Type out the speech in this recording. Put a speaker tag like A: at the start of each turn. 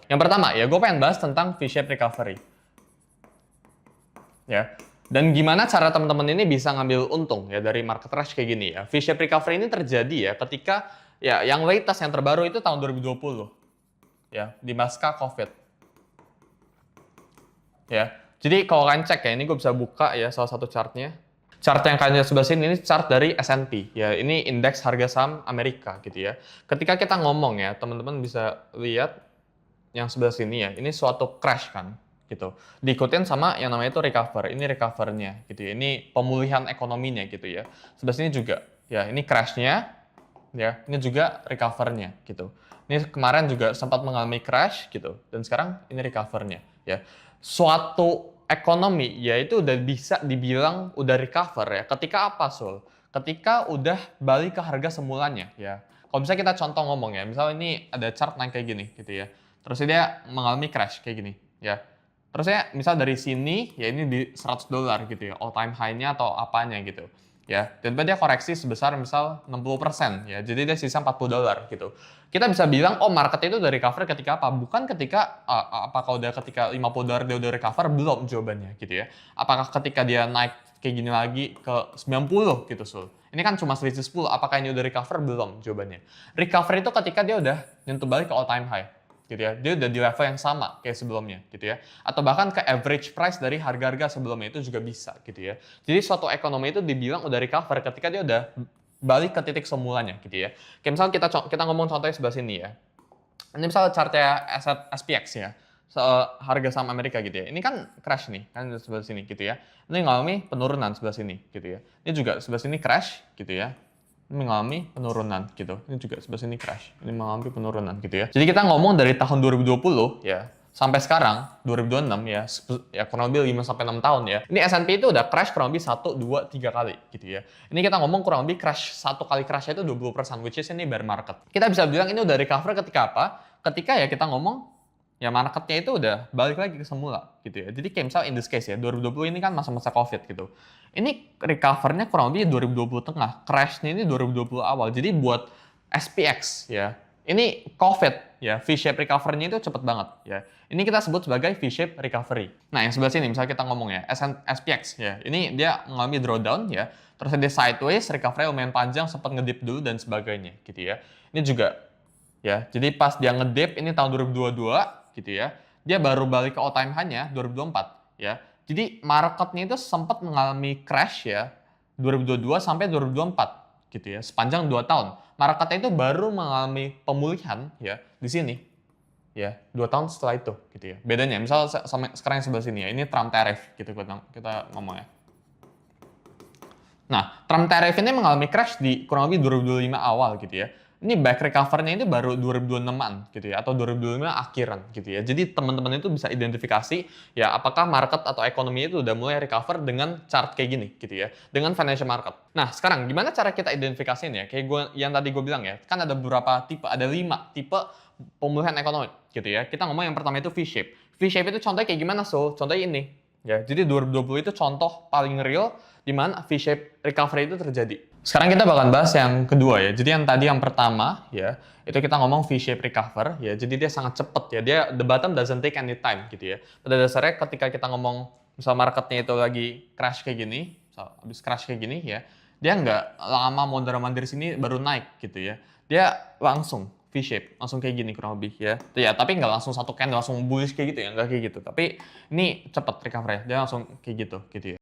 A: Yang pertama ya, gue pengen bahas tentang V-shape recovery. Ya, dan gimana cara teman-teman ini bisa ngambil untung ya dari market rush kayak gini ya. V-shape recovery ini terjadi ya ketika ya yang latest yang terbaru itu tahun 2020 ya di pasca COVID ya. Jadi kalau kalian cek ya, ini gue bisa buka ya salah satu chartnya. Chart yang kalian lihat sebelah sini ini chart dari S&P ya. Ini indeks harga saham Amerika gitu ya. Ketika kita ngomong ya, teman-teman bisa lihat yang sebelah sini ya. Ini suatu crash kan gitu. Diikutin sama yang namanya itu recover. Ini recovernya gitu ya. Ini pemulihan ekonominya gitu ya. Sebelah sini juga ya, ini crashnya ya. Ini juga recovernya gitu. Ini kemarin juga sempat mengalami crash gitu dan sekarang ini recovernya ya. Suatu ekonomi ya itu udah bisa dibilang udah recover ya. Ketika apa, Sul? Ketika udah balik ke harga semulanya ya. Kalau misalnya kita contoh ngomong ya, misalnya ini ada chart naik kayak gini gitu ya. Terus dia mengalami crash kayak gini ya. Terus ya misal dari sini ya ini di $100 gitu ya, all time high-nya atau apanya gitu. Ya, dan dia koreksi sebesar misal 60% ya. Jadi dia sisa $40 gitu. Kita bisa bilang oh market itu udah recover ketika apa? Bukan ketika apakah udah ketika $50 dia udah recover, belum jawabannya gitu ya. Apakah ketika dia naik kayak gini lagi ke 90 gitu, Sul. Ini kan cuma selisih 10, apakah ini udah recover? Belum jawabannya. Recover itu ketika dia udah nyentuh balik ke all time high gitu ya. Dia udah di level yang sama kayak sebelumnya gitu ya. Atau bahkan ke average price dari harga-harga sebelumnya itu juga bisa gitu ya. Jadi suatu ekonomi itu dibilang udah recover ketika dia udah balik ke titik semulanya gitu ya. Kayak misalnya kita ngomong contohnya sebelah sini ya. Ini misalnya chartnya SPX ya. Harga saham Amerika gitu ya. Ini kan crash nih, kan sebelah sini gitu ya. Ini ngalami penurunan sebelah sini gitu ya. Ini juga sebelah sini crash gitu ya. Ini mengalami penurunan gitu. Ini juga sebelah sini crash. Ini mengalami penurunan gitu ya. Jadi kita ngomong dari tahun 2020 ya sampai sekarang 2026 ya, ya kurang lebih 5 sampai 6 tahun ya. Ini S&P itu udah crash kurang lebih 1 2 3 kali gitu ya. Ini kita ngomong kurang lebih crash satu kali crashnya itu 20%, which is ini bear market. Kita bisa bilang ini udah recover ketika apa? Ketika ya kita ngomong ya marketnya itu udah balik lagi ke semula gitu ya. Jadi kayak misal in this case ya, 2020 ini kan masa-masa COVID gitu. Ini recovernya kurang lebih 2020 tengah, crashnya ini 2020 awal. Jadi buat SPX ya, ini COVID ya, V-shape recovery-nya itu cepet banget ya. Ini kita sebut sebagai V-shape recovery. Nah yang sebelah sini misalnya kita ngomong ya, SPX ya, ini dia mengalami drawdown ya, terus dia sideways, recovery lumayan panjang, sempat ngedip dulu dan sebagainya gitu ya. Ini juga ya, jadi pas dia ngedip ini tahun 2022 gitu ya, dia baru balik ke all time high-nya 2024 ya. Jadi marketnya itu sempat mengalami crash ya 2022 sampai 2024 gitu ya, sepanjang 2 tahun. Marketnya itu baru mengalami pemulihan ya di sini ya 2 tahun setelah itu gitu ya. Bedanya misal sama sekarang yang sebelah sini ya, ini Trump tariff gitu kita ngomong ya. Nah, Trump tariff ini mengalami crash di kurang lebih 2025 awal gitu ya. Ini back recover-nya itu baru 2026-an gitu ya, atau 2025 akhiran gitu ya. Jadi teman-teman itu bisa identifikasi ya apakah market atau ekonomi itu udah mulai recover dengan chart kayak gini gitu ya, dengan financial market. Nah, sekarang gimana cara kita identifikasiin ya? Kayak yang tadi gue bilang ya, kan ada beberapa tipe, ada 5 tipe pemulihan ekonomi gitu ya. Kita ngomong yang pertama itu V-shape. V-shape itu contohnya kayak gimana, so? Contohnya ini. Ya, jadi 2020 itu contoh paling real di mana V-shape recovery itu terjadi. Sekarang kita bakal bahas yang kedua ya. Jadi yang tadi yang pertama ya, itu kita ngomong V-shape recover ya. Jadi dia sangat cepet ya. Dia the bottom doesn't take any time gitu ya. Pada dasarnya ketika kita ngomong misal marketnya itu lagi crash kayak gini, misal habis crash kayak gini ya, dia nggak lama mondar-mandir sini baru naik gitu ya. Dia langsung V-shape, langsung kayak gini kurang lebih ya. Ya, tapi nggak langsung satu candle langsung bullish kayak gitu ya, nggak kayak gitu. Tapi ini cepet recover ya, dia langsung kayak gitu ya.